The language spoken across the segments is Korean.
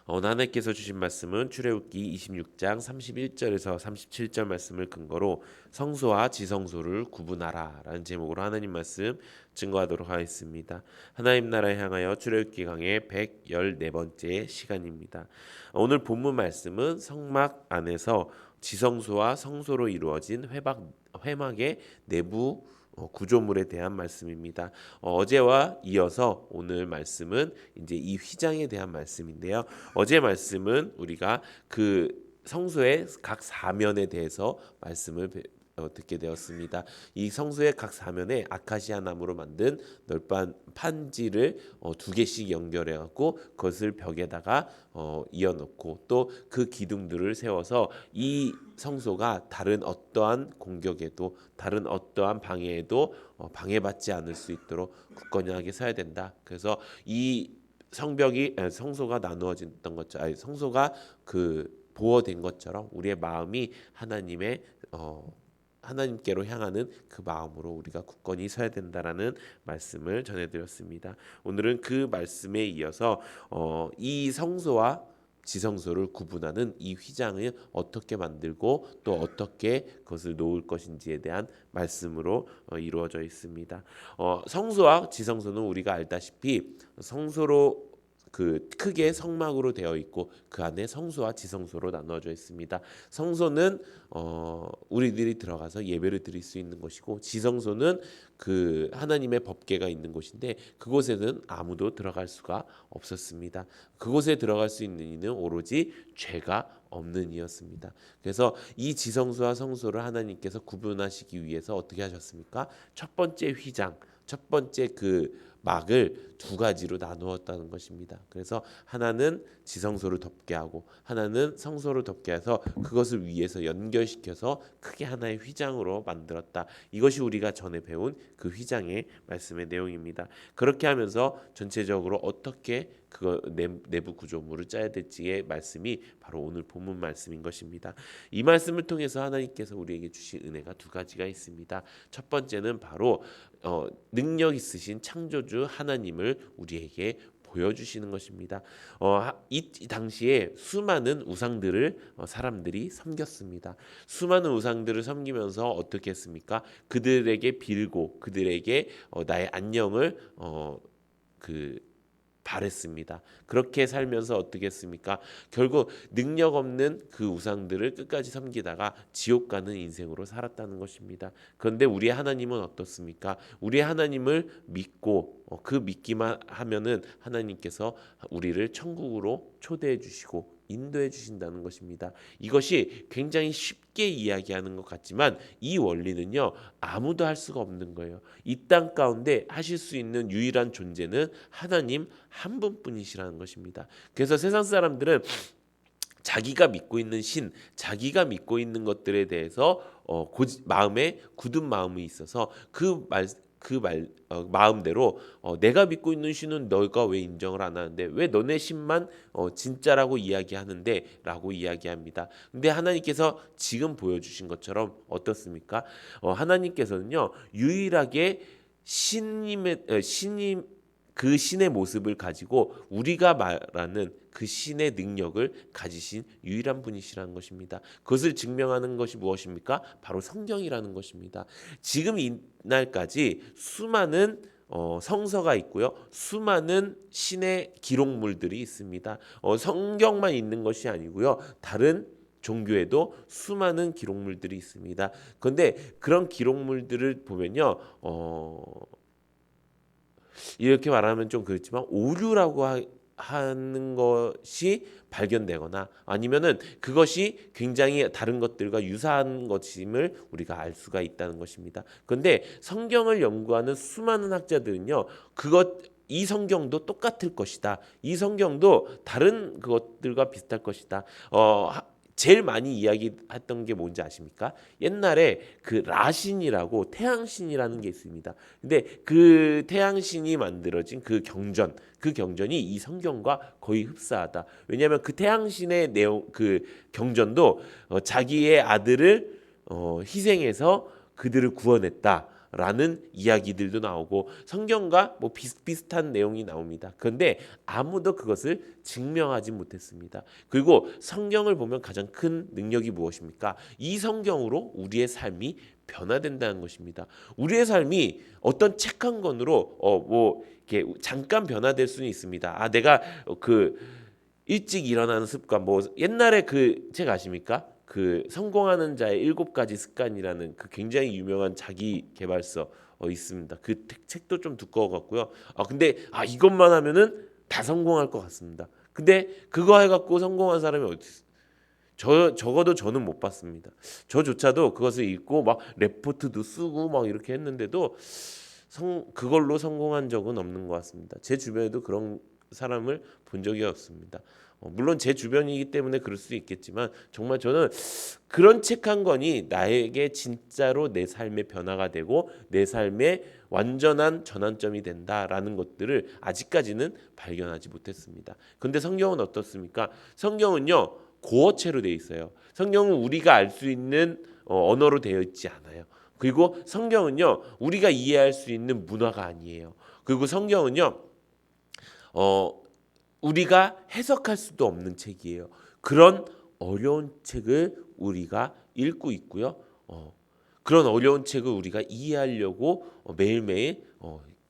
오늘 하나님께서 주신 말씀은 출애굽기 26장 31절에서 37절 말씀을 근거로 성소와 지성소를 구분하라라는 제목으로 하나님 말씀 증거하도록 하겠습니다. 하나님 나라에 향하여 출애굽기 강의 114번째 시간입니다. 오늘 본문 말씀은 성막 안에서 지성소와 성소로 이루어진 회막의 내부 구조물에 대한 말씀입니다. 어제와 이어서 오늘 말씀은 이제 이 휘장에 대한 말씀인데요. 어제 말씀은 우리가 그 성소의 각 사면에 대해서 말씀을 듣게 되었습니다. 이 성소의 각 사면에 아카시아 나무로 만든 널빤 판지를 두 개씩 연결해 갖고 그것을 벽에다가 이어놓고 또 그 기둥들을 세워서 이 성소가 다른 어떠한 공격에도 다른 어떠한 방해에도 방해받지 않을 수 있도록 굳건하게 서야 된다. 그래서 이 성소가 나누어졌던 것처럼 성소가 그 보호된 것처럼 우리의 마음이 하나님께로 향하는 그 마음으로 우리가 굳건히 서야 된다라는 말씀을 전해드렸습니다. 오늘은 그 말씀에 이어서 이 성소와 지성소를 구분하는 이 휘장을 어떻게 만들고 또 어떻게 그것을 놓을 것인지에 대한 말씀으로 이루어져 있습니다. 성소와 지성소는 우리가 알다시피 성소로 그 크게 성막으로 되어 있고 그 안에 성소와 지성소로 나누어져 있습니다. 성소는 우리들이 들어가서 예배를 드릴 수 있는 것이고 지성소는 그 하나님의 법궤가 있는 곳인데 그곳에는 아무도 들어갈 수가 없었습니다. 그곳에 들어갈 수 있는 이는 오로지 죄가 없는 이였습니다. 그래서 이 지성소와 성소를 하나님께서 구분하시기 위해서 어떻게 하셨습니까? 첫 번째 휘장, 첫 번째 그 막을 두 가지로 나누었다는 것입니다. 그래서 하나는 지성소를 덮게 하고 하나는 성소를 덮게 해서 그것을 위에서 연결시켜서 크게 하나의 휘장으로 만들었다. 이것이 우리가 전에 배운 그 휘장의 말씀의 내용입니다. 그렇게 하면서 전체적으로 어떻게 그 내부 구조물을 짜야 될지의 말씀이 바로 오늘 본문 말씀인 것입니다. 이 말씀을 통해서 하나님께서 우리에게 주신 은혜가 두 가지가 있습니다. 첫 번째는 바로 능력 있으신 창조주 하나님을 우리에게 보여주시는 것입니다. 이 당시에 수많은 우상들을 사람들이 섬겼습니다. 수많은 우상들을 섬기면서 어떻게 했습니까? 그들에게 빌고 그들에게 나의 안녕을 바랬습니다. 그렇게 살면서 어떻게 했습니까? 결국 능력 없는 그 우상들을 끝까지 섬기다가 지옥 가는 인생으로 살았다는 것입니다. 그런데 우리의 하나님은 어떻습니까? 우리의 하나님을 믿고 그 믿기만 하면은 하나님께서 우리를 천국으로 초대해 주시고 인도해 주신다는 것입니다. 이것이 굉장히 쉽게 이야기하는 것 같지만 이 원리는요 아무도 할 수가 없는 거예요. 이 땅 가운데 하실 수 있는 유일한 존재는 하나님 한 분뿐이시라는 것입니다. 그래서 세상 사람들은 자기가 믿고 있는 신, 자기가 믿고 있는 것들에 대해서 마음에 굳은 마음이 있어서 마음대로 내가 믿고 있는 신은 너가 왜 인정을 안 하는데 왜 너네 신만 진짜라고 이야기하는데 라고 이야기합니다. 근데 하나님께서 지금 보여주신 것처럼 어떻습니까? 하나님께서는요 유일하게 신님 그 신의 모습을 가지고 우리가 말하는 그 신의 능력을 가지신 유일한 분이시라는 것입니다. 그것을 증명하는 것이 무엇입니까? 바로 성경이라는 것입니다. 지금 이날까지 수많은 성서가 있고요. 수많은 신의 기록물들이 있습니다. 성경만 있는 것이 아니고요. 다른 종교에도 수많은 기록물들이 있습니다. 그런데 그런 기록물들을 보면요. 이렇게 말하면 좀 그렇지만 오류라고 하는 것이 발견되거나 아니면은 그것이 굉장히 다른 것들과 유사한 것임을 우리가 알 수가 있다는 것입니다. 그런데 성경을 연구하는 수많은 학자들은요, 이 성경도 똑같을 것이다. 이 성경도 다른 그것들과 비슷할 것이다. 제일 많이 이야기했던 게 뭔지 아십니까? 옛날에 그 라신이라고 태양신이라는 게 있습니다. 근데 그 태양신이 만들어진 그 경전이 이 성경과 거의 흡사하다. 왜냐하면 그 태양신의 내용, 그 경전도 자기의 아들을 희생해서 그들을 구원했다. 라는 이야기들도 나오고 성경과 뭐 비슷비슷한 내용이 나옵니다. 그런데 아무도 그것을 증명하지 못했습니다. 그리고 성경을 보면 가장 큰 능력이 무엇입니까? 이 성경으로 우리의 삶이 변화된다는 것입니다. 우리의 삶이 어떤 책 한 권으로 뭐 이렇게 잠깐 변화될 수는 있습니다. 내가 그 일찍 일어나는 습관, 뭐 옛날에 그 책 아십니까? 그 성공하는 자의 7가지 습관이라는 그 굉장히 유명한 자기 개발서 있습니다. 그 책도 좀 두꺼워 갖고요. 근데 이것만 하면은 다 성공할 것 같습니다. 근데 그거 해갖고 성공한 사람이 어디 있어요? 적어도 저는 못 봤습니다. 저조차도 그것을 읽고 막 레포트도 쓰고 막 이렇게 했는데도 그걸로 성공한 적은 없는 것 같습니다. 제 주변에도 그런 사람을 본 적이 없습니다. 물론 제 주변이기 때문에 그럴 수 있겠지만 정말 저는 그런 책 한 권이 나에게 진짜로 내 삶의 변화가 되고 내 삶의 완전한 전환점이 된다라는 것들을 아직까지는 발견하지 못했습니다. 그런데 성경은 어떻습니까? 성경은요 고어체로 되어 있어요. 성경은 우리가 알 수 있는 언어로 되어 있지 않아요. 그리고 성경은요 우리가 이해할 수 있는 문화가 아니에요. 그리고 성경은요 우리가 해석할 수도 없는 책이에요. 그런 어려운 책을 우리가 읽고 있고요. 그런 어려운 책을 우리가 이해하려고 매일매일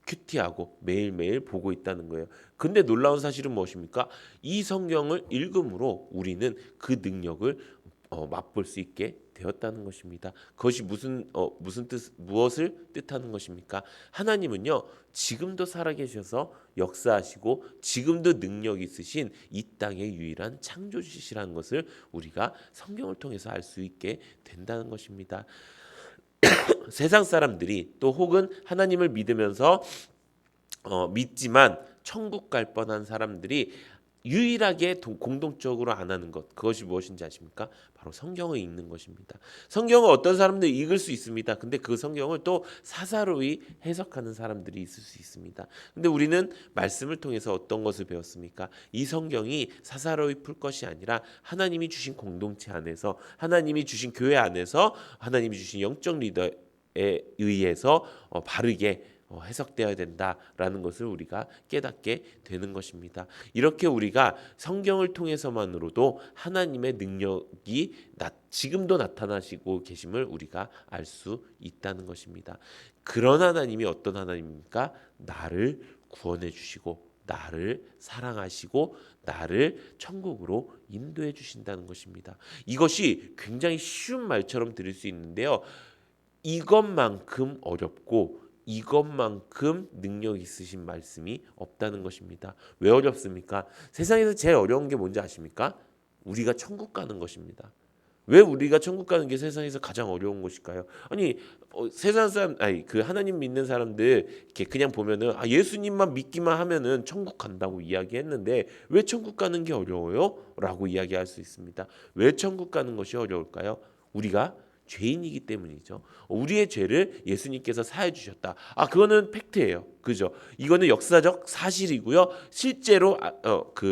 큐티하고 매일매일 보고 있다는 거예요. 근데 놀라운 사실은 무엇입니까? 이 성경을 읽음으로 우리는 그 능력을 맛볼 수 있게 되었다는 것입니다. 그것이 무엇을 뜻하는 것입니까? 하나님은요 지금도 살아계셔서 역사하시고 지금도 능력 있으신 이 땅의 유일한 창조주시라는 것을 우리가 성경을 통해서 알 수 있게 된다는 것입니다. 세상 사람들이 또 혹은 하나님을 믿으면서 믿지만 천국 갈 뻔한 사람들이 유일하게 공동적으로 안 하는 것, 그것이 무엇인지 아십니까? 바로 성경을 읽는 것입니다. 성경을 어떤 사람들이 읽을 수 있습니다. 근데 그 성경을 또 사사로이 해석하는 사람들이 있을 수 있습니다. 근데 우리는 말씀을 통해서 어떤 것을 배웠습니까? 이 성경이 사사로이 풀 것이 아니라 하나님이 주신 공동체 안에서, 하나님이 주신 교회 안에서, 하나님이 주신 영적 리더에 의해서 바르게 해석되어야 된다라는 것을 우리가 깨닫게 되는 것입니다. 이렇게 우리가 성경을 통해서만으로도 하나님의 능력이 지금도 나타나시고 계심을 우리가 알 수 있다는 것입니다. 그런 하나님이 어떤 하나님입니까? 나를 구원해 주시고 나를 사랑하시고 나를 천국으로 인도해 주신다는 것입니다. 이것이 굉장히 쉬운 말처럼 들릴 수 있는데요. 이것만큼 어렵고 이것만큼 능력 있으신 말씀이 없다는 것입니다. 왜 어렵습니까? 세상에서 제일 어려운 게 뭔지 아십니까? 우리가 천국 가는 것입니다. 왜 우리가 천국 가는 게 세상에서 가장 어려운 것일까요? 아니 세상 사람, 그 하나님 믿는 사람들 이렇게 그냥 보면은 예수님만 믿기만 하면은 천국 간다고 이야기했는데 왜 천국 가는 게 어려워요? 라고 이야기할 수 있습니다. 왜 천국 가는 것이 어려울까요? 우리가 죄인이기 때문이죠. 우리의 죄를 예수님께서 사해 주셨다. 그거는 팩트예요. 그죠? 이거는 역사적 사실이고요. 실제로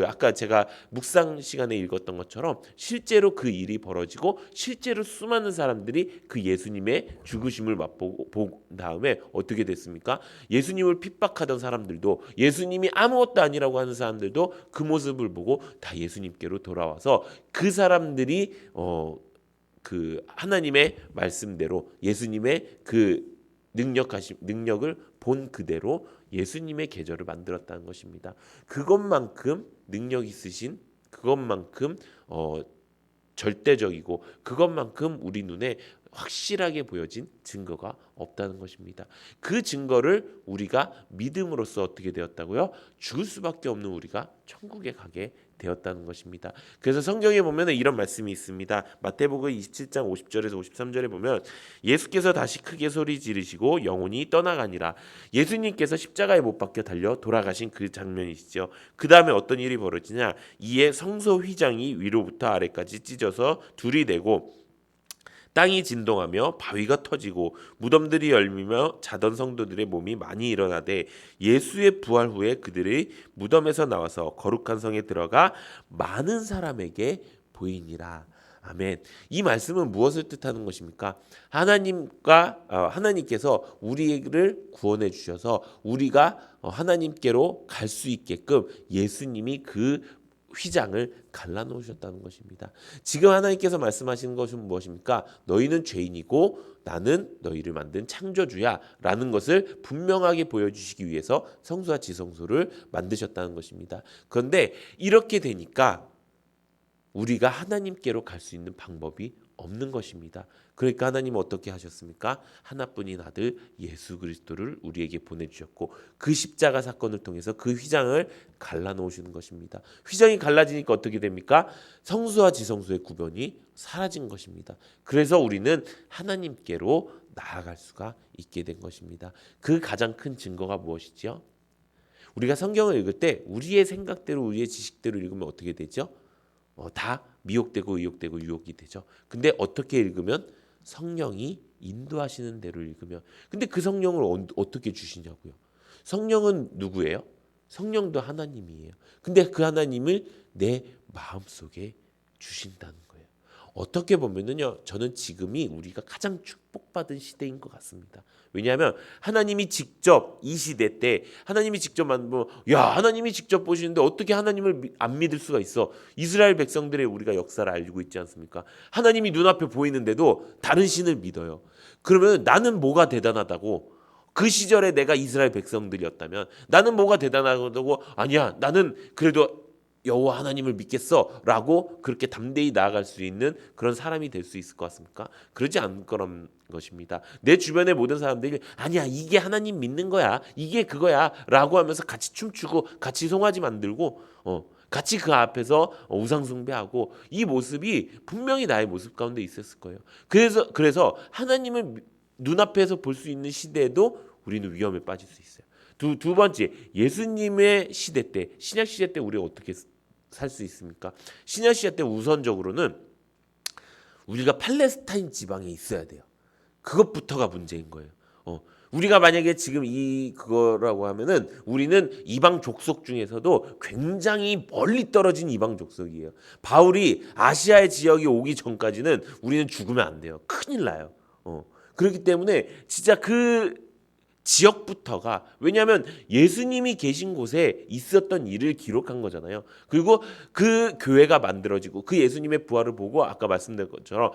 아까 제가 묵상 시간에 읽었던 것처럼 실제로 그 일이 벌어지고 실제로 수많은 사람들이 그 예수님의 죽으심을 맛보고 본 다음에 어떻게 됐습니까? 예수님을 핍박하던 사람들도 예수님이 아무것도 아니라고 하는 사람들도 그 모습을 보고 다 예수님께로 돌아와서 그 사람들이 그 하나님의 말씀대로 예수님의 그 능력을 본 그대로 예수님의 계절을 만들었다는 것입니다. 그것만큼 능력 있으신, 그것만큼 절대적이고 그것만큼 우리 눈에 확실하게 보여진 증거가 없다는 것입니다. 그 증거를 우리가 믿음으로써 어떻게 되었다고요? 죽을 수밖에 없는 우리가 천국에 가게 되었다는 것입니다. 그래서 성경에 보면 이런 말씀이 있습니다. 마태복음 27장 50절에서 53절에 보면 예수께서 다시 크게 소리 지르시고 영혼이 떠나가니라. 예수님께서 십자가에 못 박혀 달려 돌아가신 그 장면이시죠. 그 다음에 어떤 일이 벌어지냐? 이에 성소 휘장이 위로부터 아래까지 찢어서 둘이 되고 땅이 진동하며 바위가 터지고 무덤들이 열리며 자던 성도들의 몸이 많이 일어나되 예수의 부활 후에 그들이 무덤에서 나와서 거룩한 성에 들어가 많은 사람에게 보이니라. 아멘. 이 말씀은 무엇을 뜻하는 것입니까? 하나님께서 우리를 구원해 주셔서 우리가 하나님께로 갈 수 있게끔 예수님이 그 휘장을 갈라놓으셨다는 것입니다. 지금 하나님께서 말씀하시는 것은 무엇입니까? 너희는 죄인이고 나는 너희를 만든 창조주야 라는 것을 분명하게 보여주시기 위해서 성소와 지성소를 만드셨다는 것입니다. 그런데 이렇게 되니까 우리가 하나님께로 갈 수 있는 방법이 없는 것입니다. 그러니까 하나님은 어떻게 하셨습니까? 하나뿐인 아들 예수 그리스도를 우리에게 보내주셨고 그 십자가 사건을 통해서 그 휘장을 갈라놓으시는 것입니다. 휘장이 갈라지니까 어떻게 됩니까? 성수와 지성수의 구별이 사라진 것입니다. 그래서 우리는 하나님께로 나아갈 수가 있게 된 것입니다. 그 가장 큰 증거가 무엇이죠? 우리가 성경을 읽을 때 우리의 생각대로 우리의 지식대로 읽으면 어떻게 되죠? 다 미혹되고 의혹되고 유혹이 되죠. 근데 어떻게 읽으면 성령이 인도하시는 대로 읽으면. 근데 그 성령을 어떻게 주시냐고요. 성령은 누구예요? 성령도 하나님이에요. 근데 그 하나님을 내 마음속에 주신다는 거예요. 어떻게 보면은요, 저는 지금이 우리가 가장 축복받은 시대인 것 같습니다. 왜냐하면 하나님이 직접 이 시대 때 하나님이 직접 하나님이 직접 보시는데 어떻게 하나님을 안 믿을 수가 있어? 이스라엘 백성들의 우리가 역사를 알고 있지 않습니까? 하나님이 눈앞에 보이는데도 다른 신을 믿어요. 그러면 나는 뭐가 대단하다고? 그 시절에 내가 이스라엘 백성들이었다면 나는 뭐가 대단하다고? 아니야, 나는 그래도 여호와 하나님을 믿겠어라고 그렇게 담대히 나아갈 수 있는 그런 사람이 될 수 있을 것 같습니까? 그러지 않을 거란 것입니다. 내 주변의 모든 사람들이 아니야, 이게 하나님 믿는 거야, 이게 그거야라고 하면서 같이 춤추고 같이 송아지 만들고 같이 그 앞에서 우상 숭배하고 이 모습이 분명히 나의 모습 가운데 있었을 거예요. 그래서 하나님을 눈앞에서 볼 수 있는 시대에도 우리는 위험에 빠질 수 있어요. 두 번째, 예수님의 시대 때, 신약 시대 때 우리가 어떻게 살 수 있습니까? 신약 시대 때 우선적으로는 우리가 팔레스타인 지방에 있어야 돼요. 그것부터가 문제인 거예요. 우리가 만약에 지금 그거라고 하면은 우리는 이방 족속 중에서도 굉장히 멀리 떨어진 이방 족속이에요. 바울이 아시아의 지역에 오기 전까지는 우리는 죽으면 안 돼요. 큰일 나요. 그렇기 때문에 진짜 그 지역부터가, 왜냐하면 예수님이 계신 곳에 있었던 일을 기록한 거잖아요. 그리고 그 교회가 만들어지고 그 예수님의 부활을 보고 아까 말씀드린 것처럼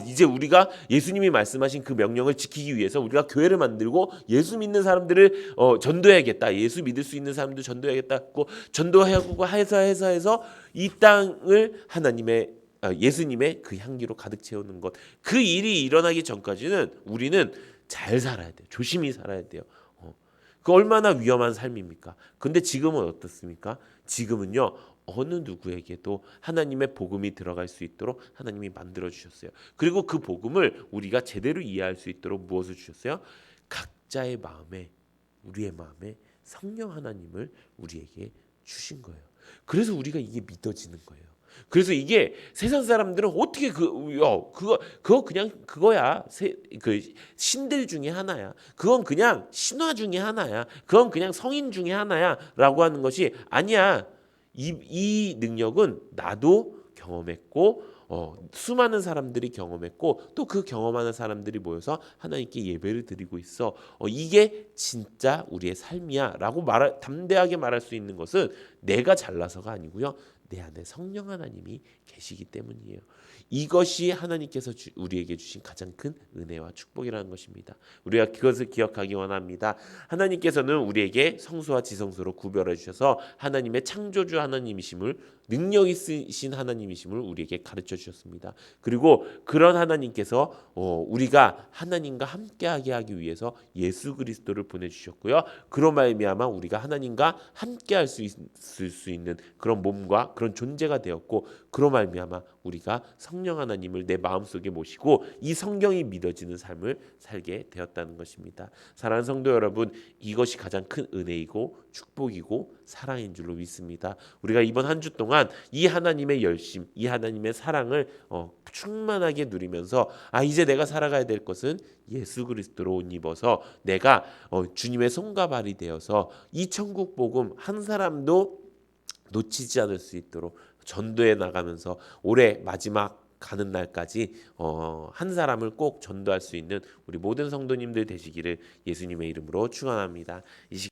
이제 우리가 예수님이 말씀하신 그 명령을 지키기 위해서 우리가 교회를 만들고 예수 믿는 사람들을 전도해야겠다. 예수 믿을 수 있는 사람들 전도해야겠다고 전도하고 해서 이 땅을 예수님의 그 향기로 가득 채우는 것, 그 일이 일어나기 전까지는 우리는 잘 살아야 돼요. 조심히 살아야 돼요. 그 얼마나 위험한 삶입니까? 근데 지금은 어떻습니까? 지금은요, 어느 누구에게도 하나님의 복음이 들어갈 수 있도록 하나님이 만들어 주셨어요. 그리고 그 복음을 우리가 제대로 이해할 수 있도록 무엇을 주셨어요? 각자의 마음에, 우리의 마음에 성령 하나님을 우리에게 주신 거예요. 그래서 우리가 이게 믿어지는 거예요. 그래서 이게 세상 사람들은 어떻게 그거 그냥 그거야. 그 신들 중에 하나야. 그건 그냥 신화 중에 하나야. 그건 그냥 성인 중에 하나야라고 하는 것이 아니야. 이 능력은 나도 경험했고 수많은 사람들이 경험했고 또 그 경험하는 사람들이 모여서 하나님께 예배를 드리고 있어. 이게 진짜 우리의 삶이야라고 담대하게 말할 수 있는 것은 내가 잘나서가 아니고요. 내 안에 성령 하나님이 계시기 때문이에요. 이것이 하나님께서 우리에게 주신 가장 큰 은혜와 축복이라는 것입니다. 우리가 그것을 기억하기 원합니다. 하나님께서는 우리에게 성소와 지성소로 구별해 주셔서 하나님의 창조주 하나님이심을, 능력 있으신 하나님이심을 우리에게 가르쳐 주셨습니다. 그리고 그런 하나님께서 우리가 하나님과 함께하게 하기 위해서 예수 그리스도를 보내주셨고요. 그로 말미암아 우리가 하나님과 함께할 수 있을 수 있는 그런 몸과 그런 존재가 되었고, 그로 말미암아 우리가 성령 하나님을 내 마음속에 모시고 이 성경이 믿어지는 삶을 살게 되었다는 것입니다. 사랑하는 성도 여러분, 이것이 가장 큰 은혜이고 축복이고 사랑인 줄로 믿습니다. 우리가 이번 한 주 동안 이 하나님의 열심, 이 하나님의 사랑을 충만하게 누리면서 이제 내가 살아가야 될 것은 예수 그리스도로 옷 입어서 내가 주님의 손과 발이 되어서 이 천국 복음 한 사람도 놓치지 않을 수 있도록 전도해 나가면서 올해 마지막 가는 날까지 한 사람을 꼭 전도할 수 있는 우리 모든 성도님들 되시기를 예수님의 이름으로 축원합니다. 이